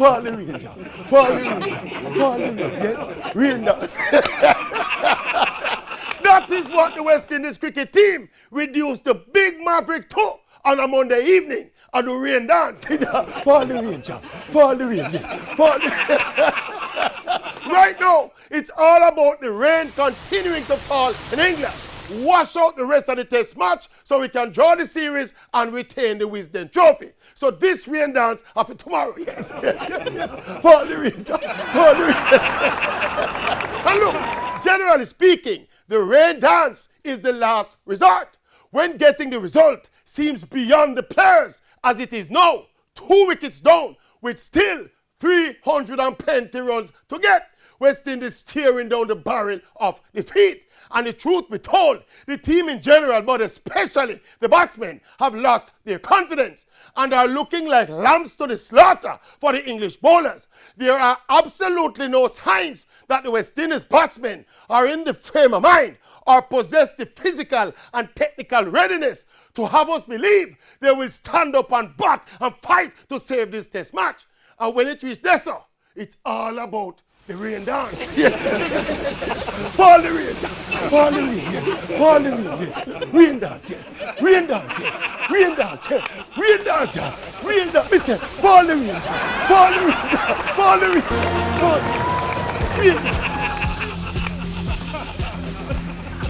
Paul the Ranger, Paul the Ranger, Paul the Ranger, yes, rain dance. That is what the West Indies cricket team reduced the Big Maverick to on a Monday evening and the rain dance. Paul the Ranger, Paul the Ranger, yes, Paul the Right now, it's all about the rain continuing to fall in England. Wash out the rest of the test match so we can draw the series and retain the Wisden Trophy. So this rain dance after tomorrow, yes. Paul the Ranger, Paul the Ranger. And look, generally speaking, the rain dance is the last resort. When getting the result seems beyond the players as it is now, 2 wickets down with still 320 runs to get. West Indies staring down the barrel of defeat. And the truth be told, the team in general, but especially the batsmen, have lost their confidence and are looking like lambs to the slaughter for the English bowlers. There are absolutely no signs that the West Indies batsmen are in the frame of mind or possess the physical and technical readiness to have us believe they will stand up and bat and fight to save this test match. And when it reaches there, it's all about the rain dance. Paul the Ranger, Paul the Ranger, yes, Paul the Ranger, yes, rain dance, yes, rain dance, yes, rain dance, yes, rain dance, yes, rain dance. Listen, Paul the Ranger, Paul the Ranger, Paul the Ranger, Paul the Ranger.